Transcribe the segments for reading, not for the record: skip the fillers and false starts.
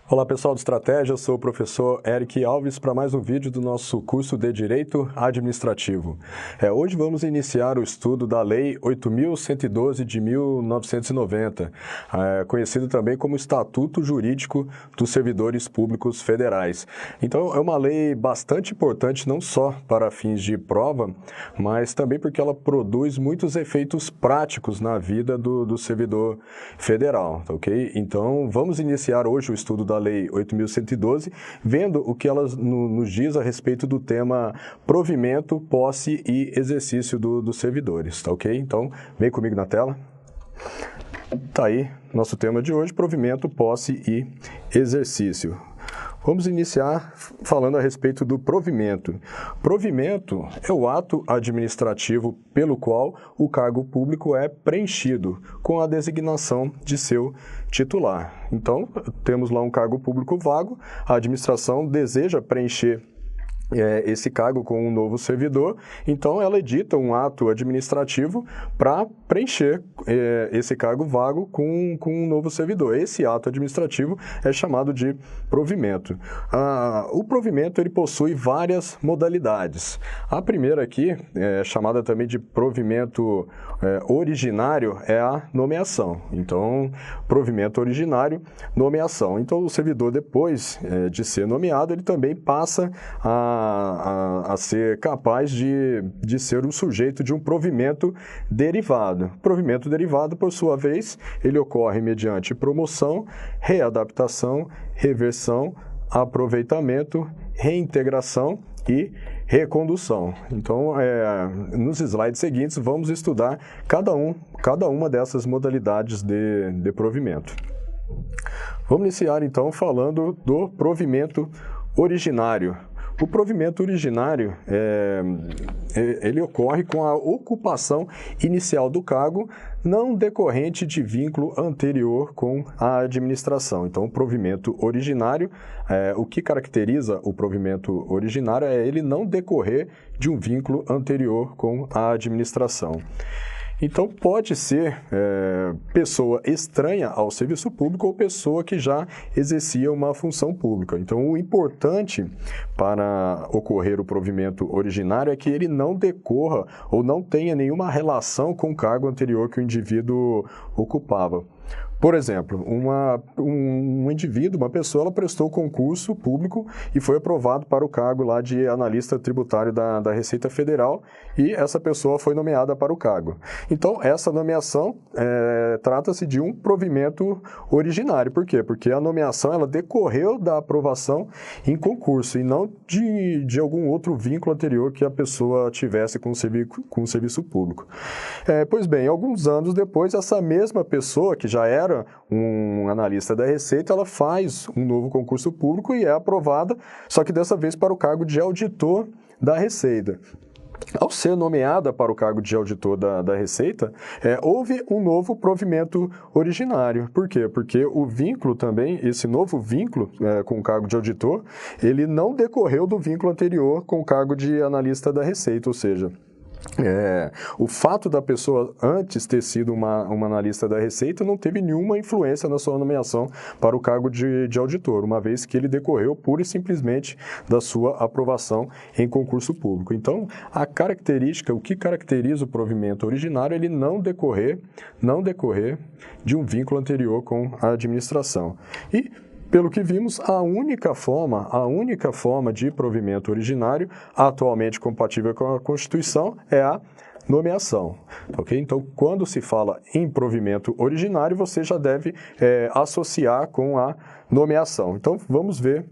Olá pessoal do Estratégia, eu sou o professor Eric Alves para mais um vídeo do nosso curso de Direito Administrativo. Hoje vamos iniciar o estudo da Lei 8.112 de 1990, conhecido também como Estatuto Jurídico dos Servidores Públicos Federais. Então é uma lei bastante importante não só para fins de prova, mas também porque ela produz muitos efeitos práticos na vida do servidor federal, ok? Então vamos iniciar hoje o estudo da Lei 8.112, vendo o que ela nos diz a respeito do tema provimento, posse e exercício dos servidores, tá ok? Então, vem comigo na tela. Tá aí nosso tema de hoje, provimento, posse e exercício. Vamos iniciar falando a respeito do provimento. Provimento é o ato administrativo pelo qual o cargo público é preenchido com a designação de seu titular. Então, temos lá um cargo público vago, a administração deseja preencher esse cargo com um novo servidor, então ela edita um ato administrativo para preencher esse cargo vago com um novo servidor. Esse ato administrativo é chamado de provimento. O provimento ele possui várias modalidades. A primeira aqui, chamada também de provimento originário, é a nomeação. Então, provimento originário, nomeação. Então, o servidor, depois de ser nomeado, ele também passa a ser capaz de ser o sujeito de um provimento derivado. Provimento derivado, por sua vez, ele ocorre mediante promoção, readaptação, reversão, aproveitamento, reintegração e recondução. Então, nos slides seguintes, vamos estudar cada uma dessas modalidades de provimento. Vamos iniciar, então, falando do provimento originário. O provimento originário, ele ocorre com a ocupação inicial do cargo, não decorrente de vínculo anterior com a administração. Então, o provimento originário, o que caracteriza o provimento originário é ele não decorrer de um vínculo anterior com a administração. Então, pode ser pessoa estranha ao serviço público ou pessoa que já exercia uma função pública. Então, o importante para ocorrer o provimento originário é que ele não decorra ou não tenha nenhuma relação com o cargo anterior que o indivíduo ocupava. Por exemplo, um indivíduo, uma pessoa, ela prestou concurso público e foi aprovado para o cargo lá de analista tributário da Receita Federal e essa pessoa foi nomeada para o cargo. Então, essa nomeação trata-se de um provimento originário. Por quê? Porque a nomeação ela decorreu da aprovação em concurso e não de algum outro vínculo anterior que a pessoa tivesse com o serviço público. Pois bem, alguns anos depois, essa mesma pessoa, que já era um analista da Receita, ela faz um novo concurso público e é aprovada, só que dessa vez para o cargo de auditor da Receita. Ao ser nomeada para o cargo de auditor da Receita, houve um novo provimento originário. Por quê? Porque o vínculo também, esse novo vínculo com o cargo de auditor, ele não decorreu do vínculo anterior com o cargo de analista da Receita, ou seja, o fato da pessoa antes ter sido uma analista da Receita não teve nenhuma influência na sua nomeação para o cargo de auditor, uma vez que ele decorreu pura e simplesmente da sua aprovação em concurso público. Então, o que caracteriza o provimento originário, ele não decorrer de um vínculo anterior com a administração. E pelo que vimos, a única forma de provimento originário atualmente compatível com a Constituição é a nomeação, ok? Então, quando se fala em provimento originário, você já deve associar com a nomeação. Então, vamos ver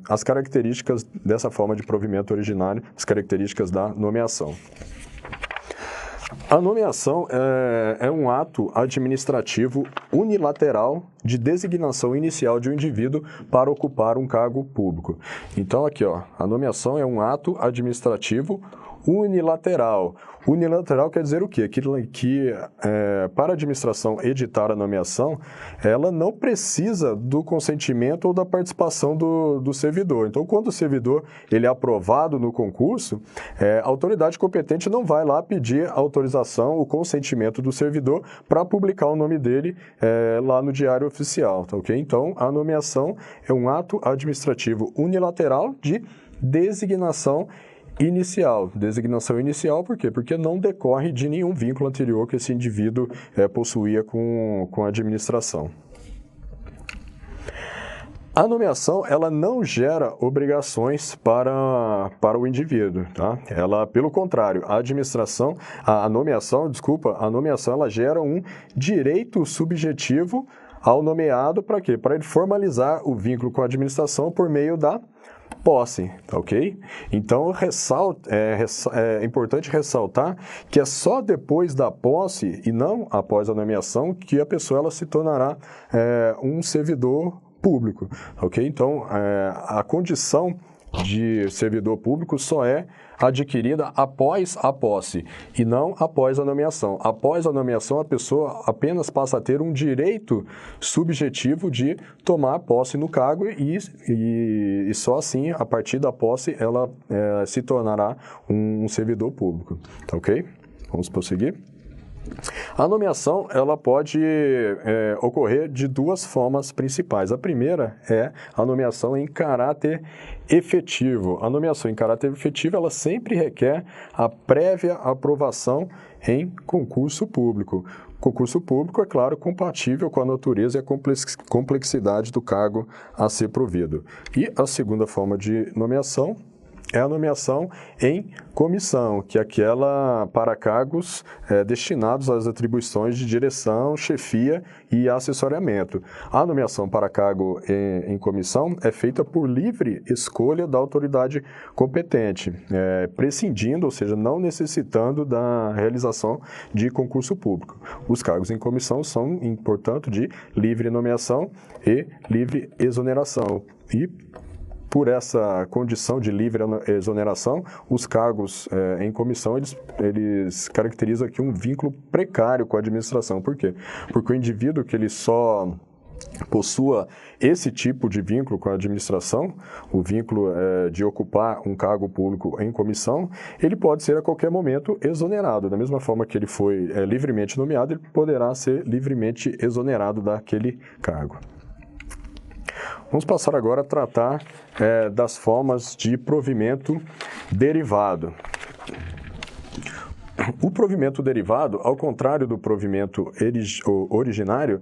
as características dessa forma de provimento originário, as características da nomeação. A nomeação é um ato administrativo unilateral de designação inicial de um indivíduo para ocupar um cargo público. Então, aqui, a nomeação é um ato administrativo unilateral. Unilateral quer dizer o quê? Que para a administração editar a nomeação, ela não precisa do consentimento ou da participação do servidor. Então, quando o servidor ele é aprovado no concurso, a autoridade competente não vai lá pedir autorização, o consentimento do servidor para publicar o nome dele lá no Diário Oficial, tá ok? Então, a nomeação é um ato administrativo unilateral de designação inicial. Designação inicial por quê? Porque não decorre de nenhum vínculo anterior que esse indivíduo possuía com a administração. A nomeação, ela não gera obrigações para o indivíduo, tá? Ela, pelo contrário, a nomeação, ela gera um direito subjetivo ao nomeado para quê? Para ele formalizar o vínculo com a administração por meio da posse, tá ok? Então, é importante ressaltar que é só depois da posse e não após a nomeação que a pessoa ela se tornará um servidor público, ok? Então, a condição de servidor público só é adquirida após a posse e não após a nomeação. Após a nomeação, a pessoa apenas passa a ter um direito subjetivo de tomar posse no cargo e só assim, a partir da posse, ela se tornará um servidor público, tá ok? Vamos prosseguir? A nomeação ela pode ocorrer de duas formas principais. A primeira é a nomeação em caráter efetivo. A nomeação em caráter efetivo ela sempre requer a prévia aprovação em concurso público. Concurso público, é claro, compatível com a natureza e a complexidade do cargo a ser provido. E a segunda forma de nomeação é a nomeação em comissão, que é aquela para cargos destinados às atribuições de direção, chefia e assessoramento. A nomeação para cargo em comissão é feita por livre escolha da autoridade competente, prescindindo, ou seja, não necessitando da realização de concurso público. Os cargos em comissão são, portanto, de livre nomeação e livre exoneração. E por essa condição de livre exoneração, os cargos em comissão, eles caracterizam aqui um vínculo precário com a administração. Por quê? Porque o indivíduo que ele só possua esse tipo de vínculo com a administração, o vínculo de ocupar um cargo público em comissão, ele pode ser a qualquer momento exonerado. Da mesma forma que ele foi livremente nomeado, ele poderá ser livremente exonerado daquele cargo. Vamos passar agora a tratar das formas de provimento derivado. O provimento derivado, ao contrário do provimento originário,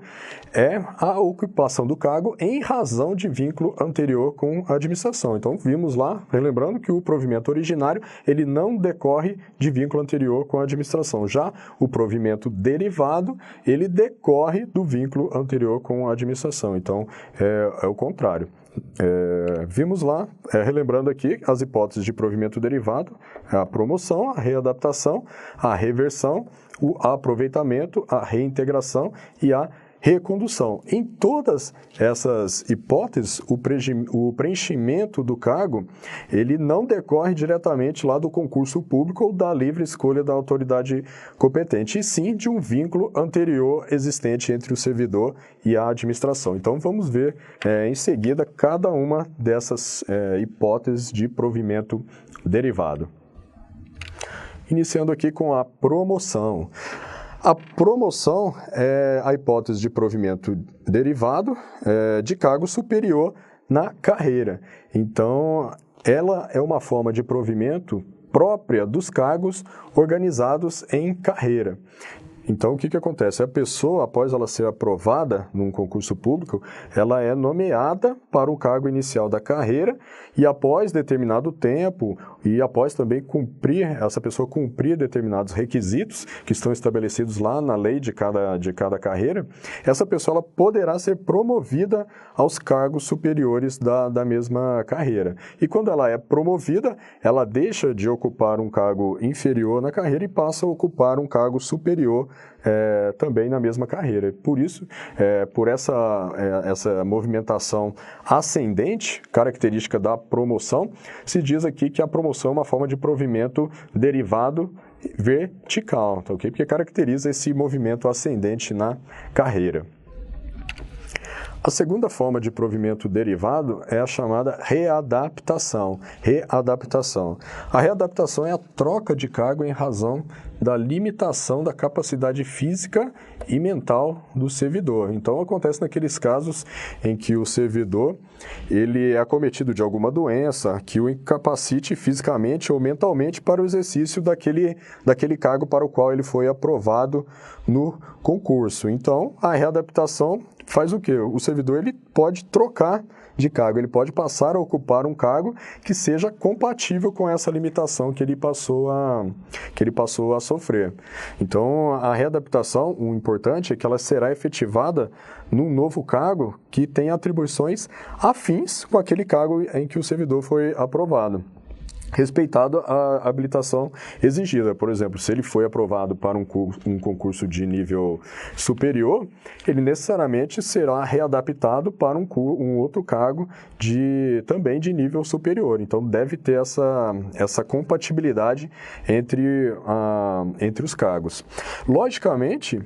é a ocupação do cargo em razão de vínculo anterior com a administração. Então, vimos lá, relembrando que o provimento originário, ele não decorre de vínculo anterior com a administração. Já o provimento derivado, ele decorre do vínculo anterior com a administração. Então, é o contrário. Vimos lá, relembrando aqui, as hipóteses de provimento derivado, a promoção, a readaptação, a reversão, o aproveitamento, a reintegração e a recondução. Em todas essas hipóteses, o preenchimento do cargo, ele não decorre diretamente lá do concurso público ou da livre escolha da autoridade competente, e sim de um vínculo anterior existente entre o servidor e a administração. Então, vamos ver em seguida cada uma dessas hipóteses de provimento derivado. Iniciando aqui com a promoção. A promoção é a hipótese de provimento derivado de cargo superior na carreira. Então, ela é uma forma de provimento própria dos cargos organizados em carreira. Então, o que acontece? A pessoa, após ela ser aprovada num concurso público, ela é nomeada para o cargo inicial da carreira e após determinado tempo e após também essa pessoa cumprir determinados requisitos que estão estabelecidos lá na lei de cada carreira, essa pessoa ela poderá ser promovida aos cargos superiores da mesma carreira. E quando ela é promovida, ela deixa de ocupar um cargo inferior na carreira e passa a ocupar um cargo superior também na mesma carreira. Por isso, por essa movimentação ascendente, característica da promoção, se diz aqui que a promoção é uma forma de provimento derivado vertical, tá, ok? Porque caracteriza esse movimento ascendente na carreira. A segunda forma de provimento derivado é a chamada readaptação. Readaptação. A readaptação é a troca de cargo em razão da limitação da capacidade física e mental do servidor. Então, acontece naqueles casos em que o servidor ele é acometido de alguma doença que o incapacite fisicamente ou mentalmente para o exercício daquele cargo para o qual ele foi aprovado no concurso. Então, a readaptação faz o quê? O servidor ele pode trocar de cargo, ele pode passar a ocupar um cargo que seja compatível com essa limitação que ele passou a sofrer. Então, a readaptação, o importante é que ela será efetivada num novo cargo que tem atribuições afins com aquele cargo em que o servidor foi aprovado, respeitado a habilitação exigida. Por exemplo, se ele foi aprovado para um concurso de nível superior, ele necessariamente será readaptado para um outro cargo também de nível superior. Então, deve ter essa compatibilidade entre os cargos. Logicamente,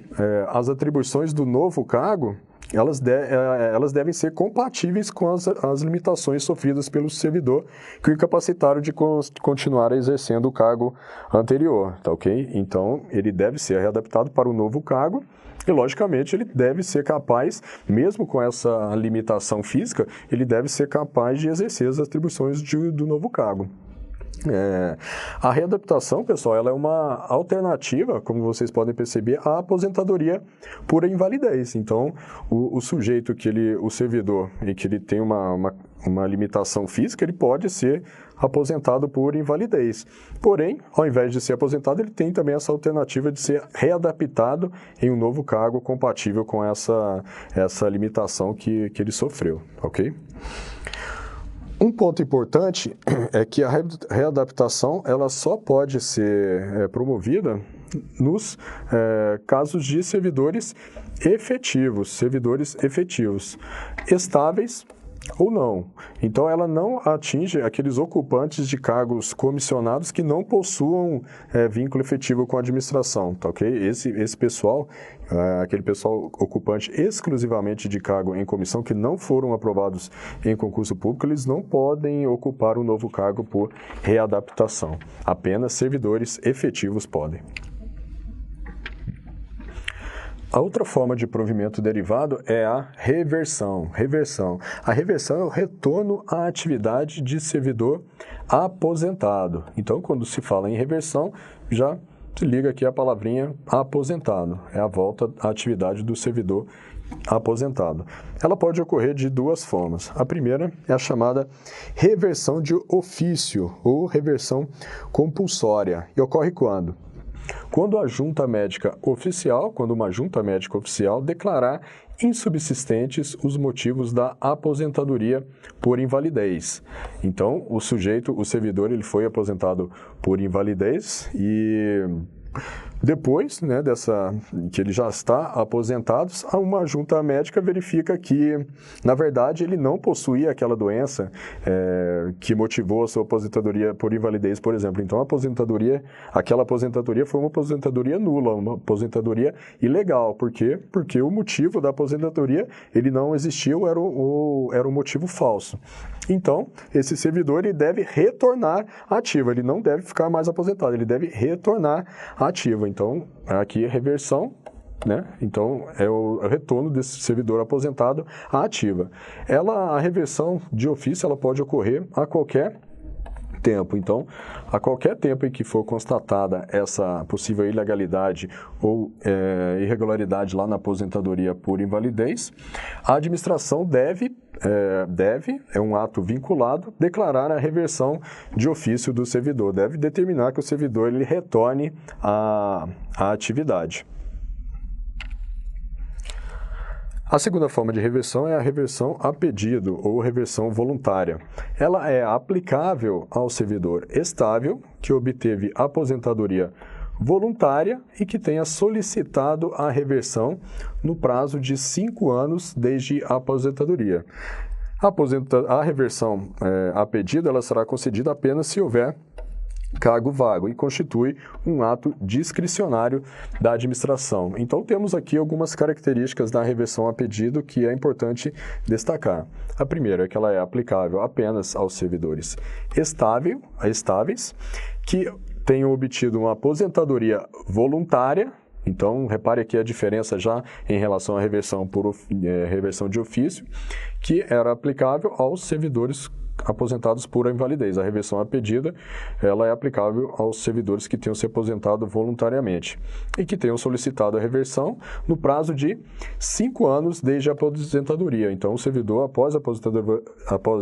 as atribuições do novo cargo elas devem ser compatíveis com as limitações sofridas pelo servidor que o incapacitaram de continuar exercendo o cargo anterior, tá ok? Então, ele deve ser readaptado para o novo cargo e, logicamente, ele deve ser capaz, mesmo com essa limitação física, ele deve ser capaz de exercer as atribuições do novo cargo. A readaptação, pessoal, ela é uma alternativa, como vocês podem perceber, à aposentadoria por invalidez. Então, o sujeito o servidor, em que ele tem uma limitação física, ele pode ser aposentado por invalidez. Porém, ao invés de ser aposentado, ele tem também essa alternativa de ser readaptado em um novo cargo compatível com essa limitação que ele sofreu, ok? Um ponto importante é que a readaptação ela só pode ser promovida nos casos de servidores efetivos, estáveis ou não. Então, ela não atinge aqueles ocupantes de cargos comissionados que não possuam vínculo efetivo com a administração, tá ok? Esse pessoal, aquele pessoal ocupante exclusivamente de cargo em comissão que não foram aprovados em concurso público, eles não podem ocupar um novo cargo por readaptação. Apenas servidores efetivos podem. A outra forma de provimento derivado é a reversão. A reversão é o retorno à atividade de servidor aposentado. Então, quando se fala em reversão, já se liga aqui a palavrinha aposentado. É a volta à atividade do servidor aposentado. Ela pode ocorrer de duas formas. A primeira é a chamada reversão de ofício ou reversão compulsória. E ocorre quando? Quando uma junta médica oficial declarar insubsistentes os motivos da aposentadoria por invalidez. Então, o servidor, ele foi aposentado por invalidez e depois, que ele já está aposentado, uma junta médica verifica que, na verdade, ele não possuía aquela doença que motivou a sua aposentadoria por invalidez, por exemplo. Então, aquela aposentadoria foi uma aposentadoria nula, uma aposentadoria ilegal. Por quê? Porque o motivo da aposentadoria, ele não existiu, era um motivo falso. Então, esse servidor ele deve retornar ativo, ele não deve ficar mais aposentado, ele deve retornar ativo. Então, aqui é reversão, Então, é o retorno desse servidor aposentado à ativa. A reversão de ofício, ela pode ocorrer a qualquer tempo. Então, a qualquer tempo em que for constatada essa possível ilegalidade ou irregularidade lá na aposentadoria por invalidez, a administração é um ato vinculado, declarar a reversão de ofício do servidor. Deve determinar que o servidor ele retorne à atividade. A segunda forma de reversão é a reversão a pedido ou reversão voluntária. Ela é aplicável ao servidor estável que obteve aposentadoria voluntária e que tenha solicitado a reversão no prazo de 5 anos desde a aposentadoria. A reversão a pedido ela será concedida apenas se houver cargo vago e constitui um ato discricionário da administração. Então, temos aqui algumas características da reversão a pedido que é importante destacar. A primeira é que ela é aplicável apenas aos servidores estáveis que tenham obtido uma aposentadoria voluntária. Então, repare aqui a diferença já em relação à reversão reversão de ofício, que era aplicável aos servidores aposentados por invalidez. A reversão a pedido, ela é aplicável aos servidores que tenham se aposentado voluntariamente e que tenham solicitado a reversão no prazo de 5 anos desde a aposentadoria. Então, o servidor, após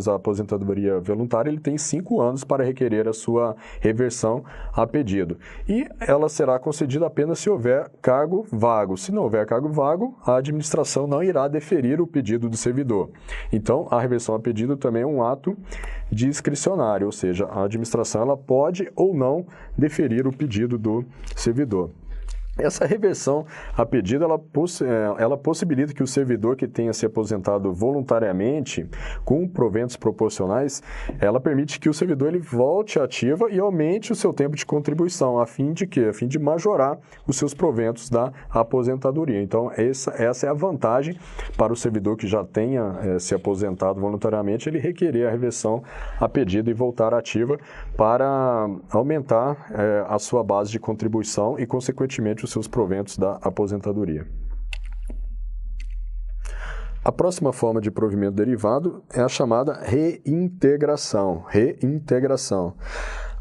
a aposentadoria voluntária, ele tem 5 anos para requerer a sua reversão a pedido. E ela será concedida apenas se houver cargo vago. Se não houver cargo vago, a administração não irá deferir o pedido do servidor. Então, a reversão a pedido também é um ato discricionário, ou seja, a administração ela pode ou não deferir o pedido do servidor. Essa reversão a pedido, ela possibilita que o servidor que tenha se aposentado voluntariamente com proventos proporcionais, ela permite que o servidor ele volte à ativa e aumente o seu tempo de contribuição, a fim de quê? A fim de majorar os seus proventos da aposentadoria. Então, essa é a vantagem para o servidor que já tenha se aposentado voluntariamente, ele requerer a reversão a pedido e voltar à ativa para aumentar a sua base de contribuição e, consequentemente, os seus proventos da aposentadoria. A próxima forma de provimento derivado é a chamada reintegração.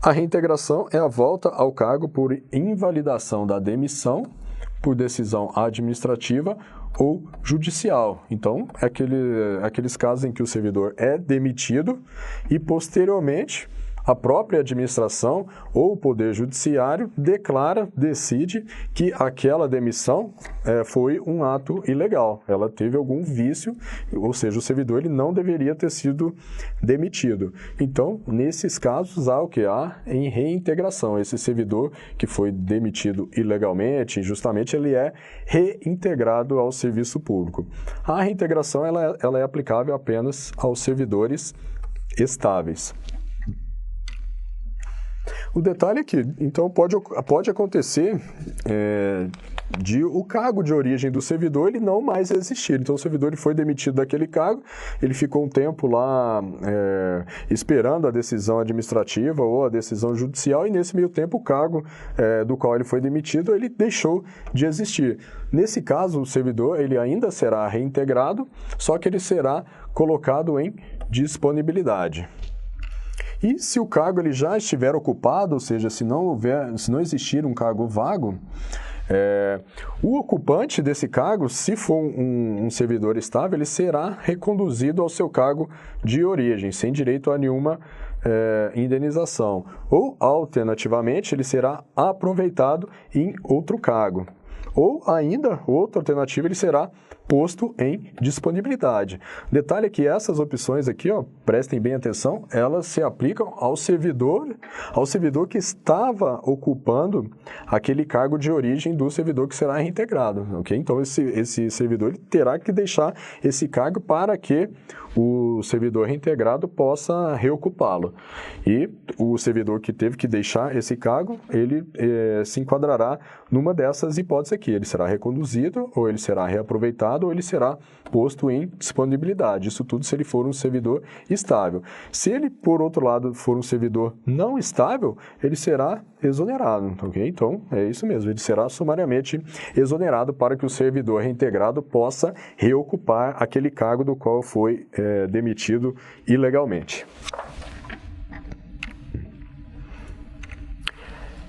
A reintegração é a volta ao cargo por invalidação da demissão, por decisão administrativa ou judicial. Então, aqueles casos em que o servidor é demitido e, posteriormente, a própria administração ou o Poder Judiciário decide que aquela demissão foi um ato ilegal. Ela teve algum vício, ou seja, o servidor ele não deveria ter sido demitido. Então, nesses casos, há o que? Há em reintegração. Esse servidor que foi demitido ilegalmente, injustamente, ele é reintegrado ao serviço público. A reintegração ela é aplicável apenas aos servidores estáveis. O detalhe é que, então, pode acontecer de o cargo de origem do servidor ele não mais existir. Então, o servidor ele foi demitido daquele cargo, ele ficou um tempo lá esperando a decisão administrativa ou a decisão judicial e, nesse meio tempo, o cargo do qual ele foi demitido, ele deixou de existir. Nesse caso, o servidor ele ainda será reintegrado, só que ele será colocado em disponibilidade. E se o cargo ele já estiver ocupado, ou seja, se não existir um cargo vago, o ocupante desse cargo, se for um servidor estável, ele será reconduzido ao seu cargo de origem, sem direito a nenhuma indenização. Ou, alternativamente, ele será aproveitado em outro cargo. Ou ainda, outra alternativa, ele será posto em disponibilidade. Detalhe é que essas opções aqui, prestem bem atenção, elas se aplicam ao servidor que estava ocupando aquele cargo de origem do servidor que será reintegrado, ok? Então, esse servidor ele terá que deixar esse cargo para que o servidor reintegrado possa reocupá-lo. E o servidor que teve que deixar esse cargo, ele se enquadrará numa dessas hipóteses aqui. Ele será reconduzido, ou ele será reaproveitado, ou ele será posto em disponibilidade. Isso tudo se ele for um servidor estável. Se ele, por outro lado, for um servidor não estável, ele será exonerado, ok? Então, é isso mesmo, ele será sumariamente exonerado para que o servidor reintegrado possa reocupar aquele cargo do qual foi demitido ilegalmente.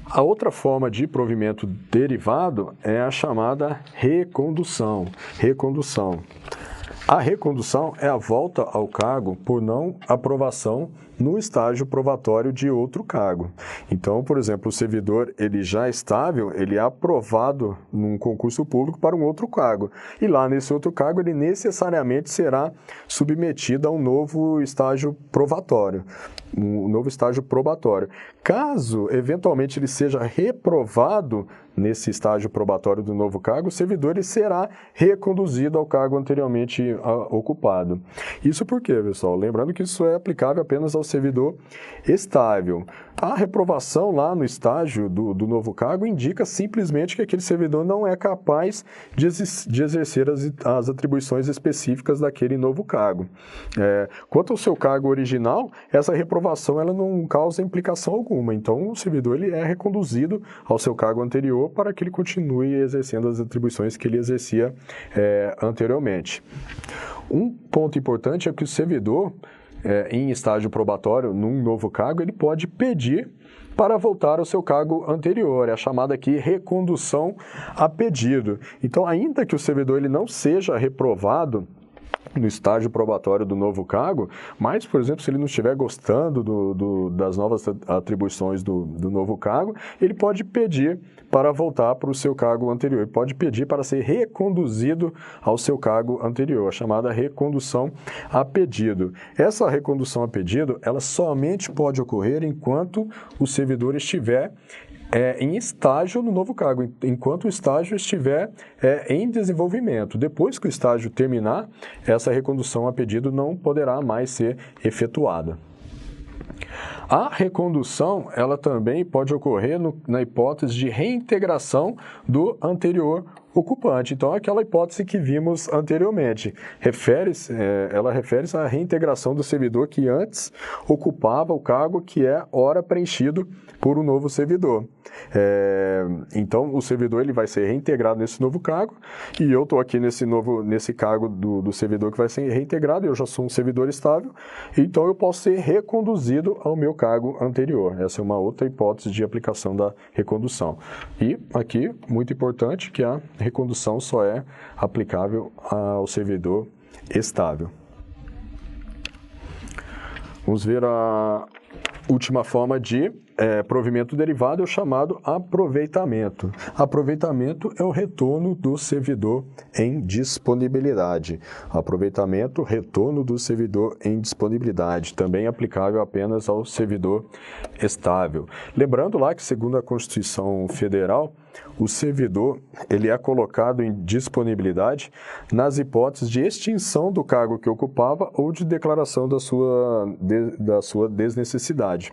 A outra forma de provimento derivado é a chamada recondução. A recondução é a volta ao cargo por não aprovação no estágio probatório de outro cargo. Então, por exemplo, o servidor ele já é estável, ele é aprovado num concurso público para um outro cargo. E lá nesse outro cargo ele necessariamente será submetido a um novo estágio probatório. Um novo estágio probatório. Caso, eventualmente, ele seja reprovado nesse estágio probatório do novo cargo, o servidor ele será reconduzido ao cargo anteriormente ocupado. Isso por quê, pessoal? Lembrando que isso é aplicável apenas ao servidor estável. A reprovação lá no estágio do novo cargo indica simplesmente que aquele servidor não é capaz de exercer as atribuições específicas daquele novo cargo. Quanto ao seu cargo original, essa reprovação ela não causa implicação alguma. Então, o servidor ele é reconduzido ao seu cargo anterior para que ele continue exercendo as atribuições que ele exercia anteriormente. Um ponto importante é que o servidor, em estágio probatório, num novo cargo, ele pode pedir para voltar ao seu cargo anterior, é a chamada aqui recondução a pedido. Então, ainda que o servidor ele não seja reprovado no estágio probatório do novo cargo, mas, por exemplo, se ele não estiver gostando das novas atribuições do novo cargo, ele pode pedir para voltar para o seu cargo anterior, ele pode pedir para ser reconduzido ao seu cargo anterior, a chamada recondução a pedido. Essa recondução a pedido, ela somente pode ocorrer enquanto o servidor estiver em estágio no novo cargo, enquanto o estágio estiver em desenvolvimento. Depois que o estágio terminar, essa recondução a pedido não poderá mais ser efetuada. A recondução, ela também pode ocorrer na hipótese de reintegração do anterior ocupante. Então, aquela hipótese que vimos anteriormente, ela refere-se à reintegração do servidor que antes ocupava o cargo que é ora preenchido por um novo servidor. Então, o servidor ele vai ser reintegrado nesse novo cargo e eu estou aqui nesse cargo do servidor que vai ser reintegrado, eu já sou um servidor estável, então eu posso ser reconduzido ao meu cargo anterior. Essa é uma outra hipótese de aplicação da recondução. E aqui, muito importante, que a recondução só é aplicável ao servidor estável. Vamos ver a última forma de provimento derivado, é o chamado aproveitamento. Aproveitamento é o retorno do servidor em disponibilidade. Aproveitamento, retorno do servidor em disponibilidade, também aplicável apenas ao servidor estável. Lembrando lá que, segundo a Constituição Federal, o servidor ele é colocado em disponibilidade nas hipóteses de extinção do cargo que ocupava ou de declaração da sua desnecessidade.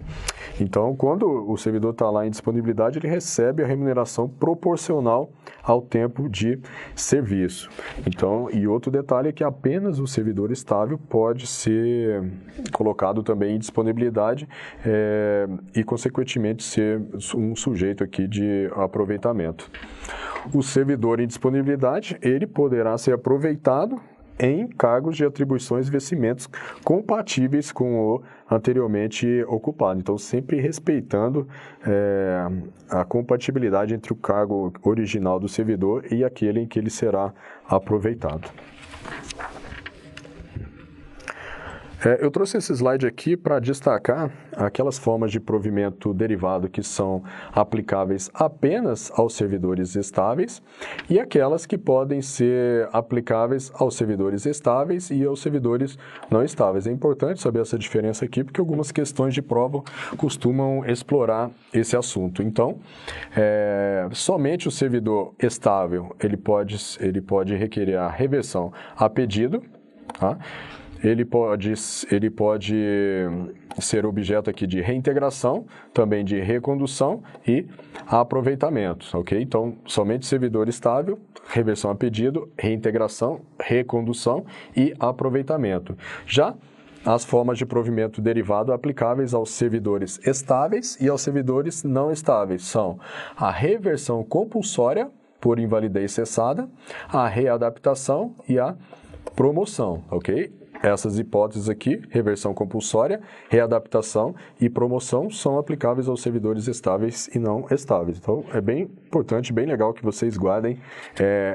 Então, quando o servidor está lá em disponibilidade, ele recebe a remuneração proporcional ao tempo de serviço. Então, e outro detalhe é que apenas o servidor estável pode ser colocado também em disponibilidade e, consequentemente, ser um sujeito aqui de aproveitamento. O servidor em disponibilidade, ele poderá ser aproveitado em cargos de atribuições e vencimentos compatíveis com o anteriormente ocupado. Então, sempre respeitando a compatibilidade entre o cargo original do servidor e aquele em que ele será aproveitado. Eu trouxe esse slide aqui para destacar aquelas formas de provimento derivado que são aplicáveis apenas aos servidores estáveis e aquelas que podem ser aplicáveis aos servidores estáveis e aos servidores não estáveis. É importante saber essa diferença aqui porque algumas questões de prova costumam explorar esse assunto. Então, somente o servidor estável ele pode requerer a reversão a pedido, tá? Ele pode ser objeto aqui de reintegração, também de recondução e aproveitamento, ok? Então, somente servidor estável, reversão a pedido, reintegração, recondução e aproveitamento. Já as formas de provimento derivado aplicáveis aos servidores estáveis e aos servidores não estáveis são a reversão compulsória por invalidez cessada, a readaptação e a promoção, ok? Essas hipóteses aqui, reversão compulsória, readaptação e promoção, são aplicáveis aos servidores estáveis e não estáveis. Então, é bem importante, bem legal que vocês guardem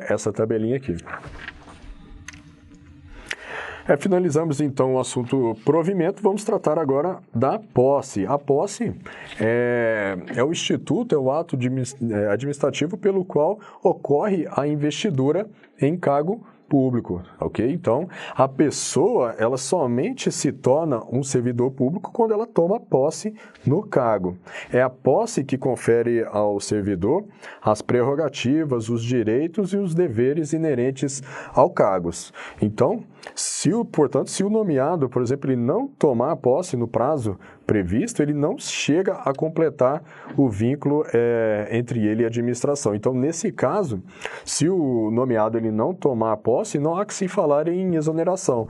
essa tabelinha aqui. Finalizamos então o assunto provimento, vamos tratar agora da posse. A posse é o instituto, é o ato administrativo pelo qual ocorre a investidura em cargo público, ok? Então, a pessoa, ela somente se torna um servidor público quando ela toma posse no cargo. É a posse que confere ao servidor as prerrogativas, os direitos e os deveres inerentes ao cargo. Então, portanto, se o nomeado, por exemplo, ele não tomar posse no prazo previsto, ele não chega a completar o vínculo entre ele e a administração. Então, nesse caso, se o nomeado ele não tomar posse, não há que se falar em exoneração.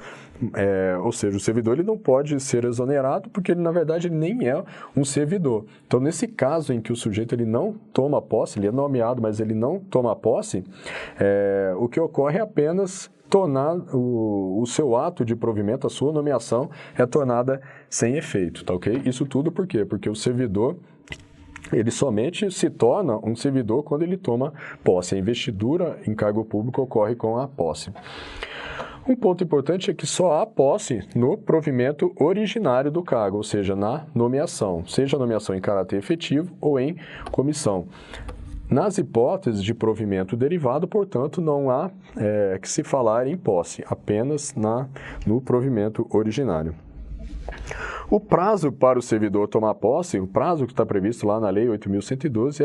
Ou seja, o servidor ele não pode ser exonerado porque, ele, na verdade, ele nem é um servidor. Então, nesse caso em que o sujeito ele não toma posse, ele é nomeado, mas ele não toma posse, o que ocorre é apenas tornar o seu ato de provimento, a sua nomeação, é tornada sem efeito, tá ok? Isso tudo por quê? Porque o servidor, ele somente se torna um servidor quando ele toma posse. A investidura em cargo público ocorre com a posse. Um ponto importante é que só há posse no provimento originário do cargo, ou seja, na nomeação, seja a nomeação em caráter efetivo ou em comissão. Nas hipóteses de provimento derivado, portanto, não há que se falar em posse, apenas no provimento originário. O prazo para o servidor tomar posse, o prazo que está previsto lá na Lei 8.112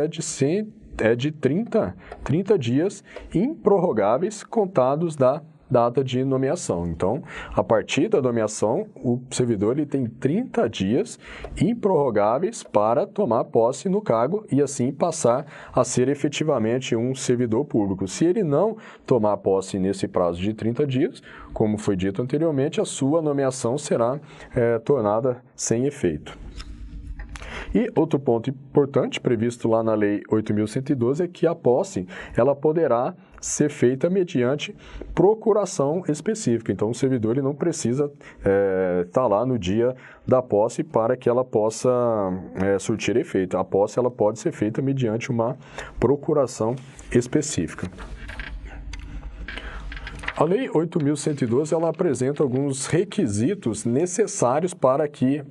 é de 30 dias improrrogáveis contados da data de nomeação. Então, a partir da nomeação, o servidor ele tem 30 dias improrrogáveis para tomar posse no cargo e assim passar a ser efetivamente um servidor público. Se ele não tomar posse nesse prazo de 30 dias, como foi dito anteriormente, a sua nomeação será tornada sem efeito. E outro ponto importante previsto lá na Lei 8.112 é que a posse ela poderá ser feita mediante procuração específica. Então, o servidor ele não precisa estar lá no dia da posse para que ela possa surtir efeito. A posse ela pode ser feita mediante uma procuração específica. A Lei 8.112 ela apresenta alguns requisitos necessários para que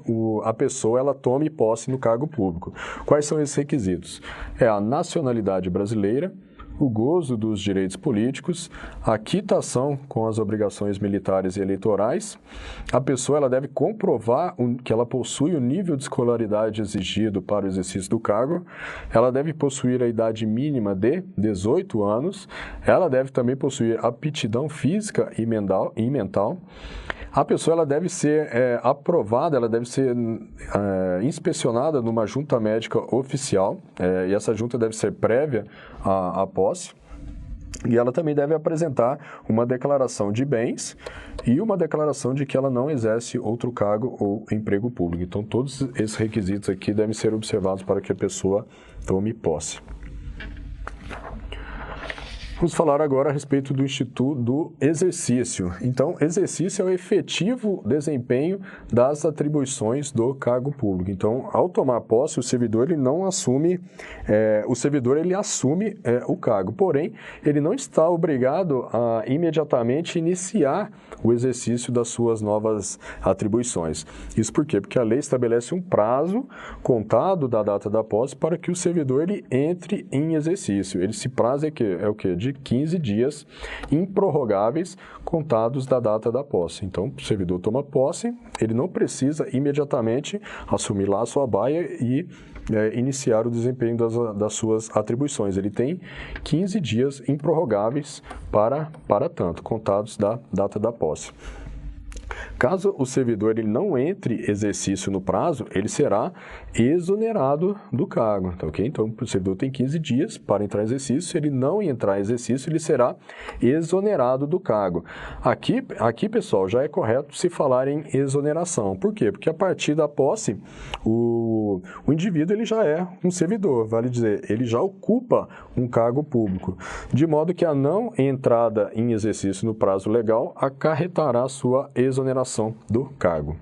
a pessoa ela tome posse no cargo público. Quais são esses requisitos? É a nacionalidade brasileira, o gozo dos direitos políticos, a quitação com as obrigações militares e eleitorais. A pessoa ela deve comprovar que ela possui o nível de escolaridade exigido para o exercício do cargo. Ela deve possuir a idade mínima de 18 anos. Ela deve também possuir aptidão física e mental. A pessoa ela deve ser aprovada, ela deve ser inspecionada numa junta médica oficial, e essa junta deve ser prévia à posse. E ela também deve apresentar uma declaração de bens e uma declaração de que ela não exerce outro cargo ou emprego público. Então, todos esses requisitos aqui devem ser observados para que a pessoa tome posse. Vamos falar agora a respeito do Instituto do Exercício. Então, exercício é o efetivo desempenho das atribuições do cargo público. Então, ao tomar posse, o servidor ele não assume, o servidor ele assume o cargo, porém, ele não está obrigado a imediatamente iniciar o exercício das suas novas atribuições. Isso por quê? Porque a lei estabelece um prazo contado da data da posse para que o servidor ele entre em exercício. Esse prazo é o quê? De 15 dias improrrogáveis contados da data da posse. Então, o servidor toma posse, ele não precisa imediatamente assumir lá a sua baia e iniciar o desempenho das suas atribuições. Ele tem 15 dias improrrogáveis para tanto, contados da data da posse. Caso o servidor ele não entre exercício no prazo, ele será exonerado do cargo, tá ok? Então, o servidor tem 15 dias para entrar em exercício. Se ele não entrar em exercício, ele será exonerado do cargo. Aqui, pessoal, já é correto se falar em exoneração. Por quê? Porque a partir da posse, o indivíduo ele já é um servidor, vale dizer, ele já ocupa um cargo público, de modo que a não entrada em exercício no prazo legal acarretará sua exoneração exoneração do cargo.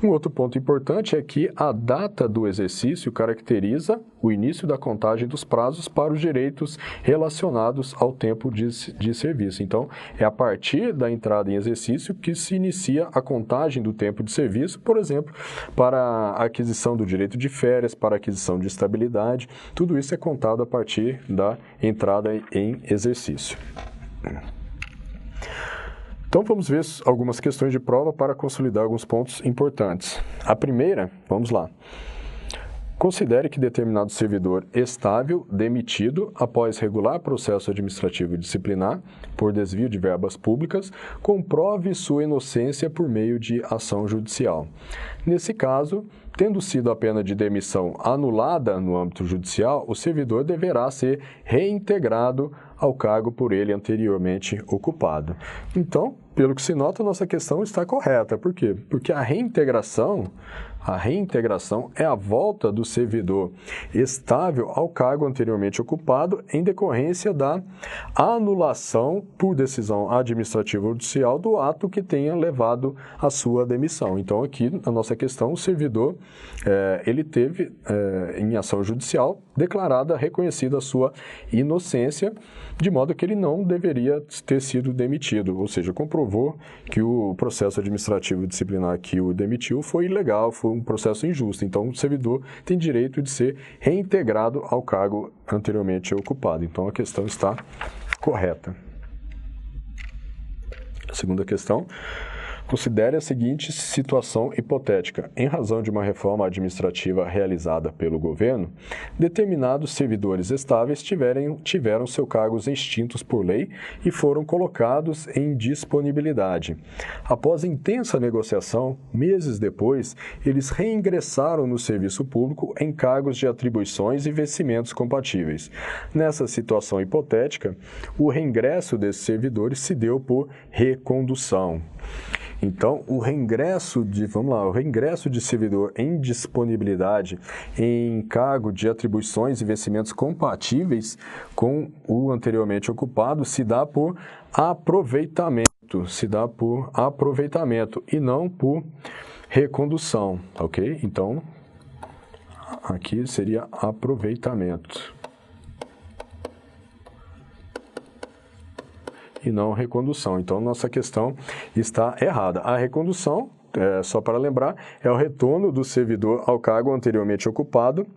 Um outro ponto importante é que a data do exercício caracteriza o início da contagem dos prazos para os direitos relacionados ao tempo de serviço. Então, é a partir da entrada em exercício que se inicia a contagem do tempo de serviço, por exemplo, para a aquisição do direito de férias, para a aquisição de estabilidade. Tudo isso é contado a partir da entrada em exercício. Então, vamos ver algumas questões de prova para consolidar alguns pontos importantes. A primeira, vamos lá. Considere que determinado servidor estável, demitido após regular processo administrativo disciplinar por desvio de verbas públicas, comprove sua inocência por meio de ação judicial. Nesse caso, tendo sido a pena de demissão anulada no âmbito judicial, o servidor deverá ser reintegrado ao cargo por ele anteriormente ocupado. Então, pelo que se nota, nossa questão está correta. Por quê? Porque a reintegração é a volta do servidor estável ao cargo anteriormente ocupado em decorrência da anulação por decisão administrativa ou judicial do ato que tenha levado à sua demissão. Então, aqui, na nossa questão, o servidor, ele teve, em ação judicial, declarada, reconhecida a sua inocência, de modo que ele não deveria ter sido demitido, ou seja, comprovou que o processo administrativo disciplinar que o demitiu foi ilegal, foi um processo injusto. Então, o servidor tem direito de ser reintegrado ao cargo anteriormente ocupado. Então, a questão está correta. A segunda questão. Considere a seguinte situação hipotética. Em razão de uma reforma administrativa realizada pelo governo, determinados servidores estáveis tiveram seus cargos extintos por lei e foram colocados em disponibilidade. Após intensa negociação, meses depois, eles reingressaram no serviço público em cargos de atribuições e vencimentos compatíveis. Nessa situação hipotética, o reingresso desses servidores se deu por recondução. Então, o reingresso de servidor em disponibilidade em cargo de atribuições e vencimentos compatíveis com o anteriormente ocupado se dá por aproveitamento, e não por recondução, ok? Então, aqui seria aproveitamento e não recondução. Então, nossa questão está errada. A recondução, só para lembrar, é o retorno do servidor ao cargo anteriormente ocupado,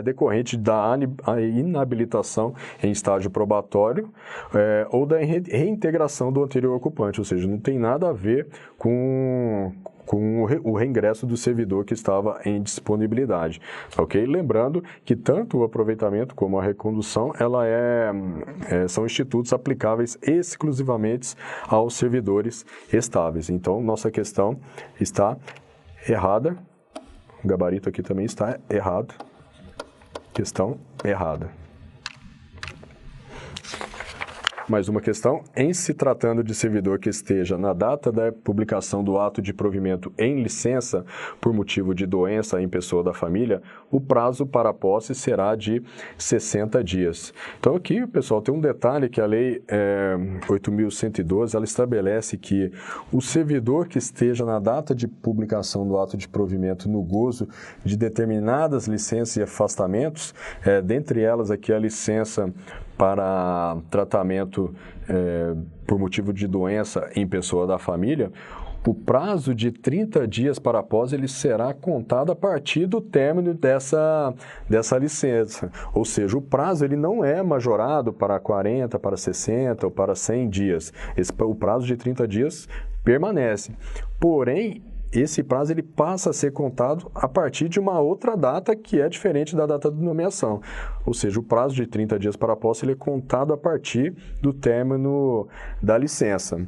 decorrente da inabilitação em estágio probatório ou da reintegração do anterior ocupante, ou seja, não tem nada a ver com o reingresso do servidor que estava em disponibilidade, ok? Lembrando que tanto o aproveitamento como a recondução, são institutos aplicáveis exclusivamente aos servidores estáveis. Então, nossa questão está errada, o gabarito aqui também está errado, questão errada. Mais uma questão. Em se tratando de servidor que esteja na data da publicação do ato de provimento em licença por motivo de doença em pessoa da família, o prazo para a posse será de 60 dias. Então, aqui, pessoal, tem um detalhe que a Lei 8.112, ela estabelece que o servidor que esteja na data de publicação do ato de provimento no gozo de determinadas licenças e afastamentos, dentre elas aqui a licença para tratamento por motivo de doença em pessoa da família, o prazo de 30 dias para a posse ele será contado a partir do término dessa licença. Ou seja, o prazo ele não é majorado para 40, para 60 ou para 100 dias. O prazo de 30 dias permanece. Porém, esse prazo ele passa a ser contado a partir de uma outra data que é diferente da data de nomeação. Ou seja, o prazo de 30 dias para a posse ele é contado a partir do término da licença.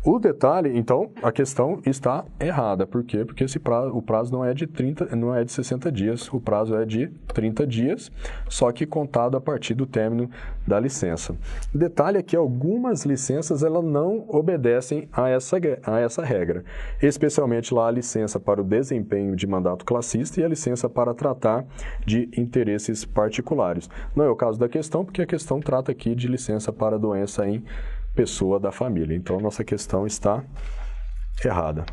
O detalhe, então, a questão está errada. Por quê? Porque o prazo não é de 60 dias, o prazo é de 30 dias, só que contado a partir do término da licença. O detalhe é que algumas licenças elas não obedecem a essa regra, especialmente lá a licença para o desempenho de mandato classista e a licença para tratar de interesses particulares. Não é o caso da questão, porque a questão trata aqui de licença para doença em pessoa da família. Então, nossa questão está errada.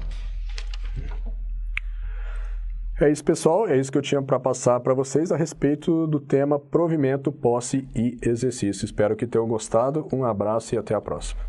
É isso, pessoal. É isso que eu tinha para passar para vocês a respeito do tema provimento, posse e exercício. Espero que tenham gostado. Um abraço e até a próxima.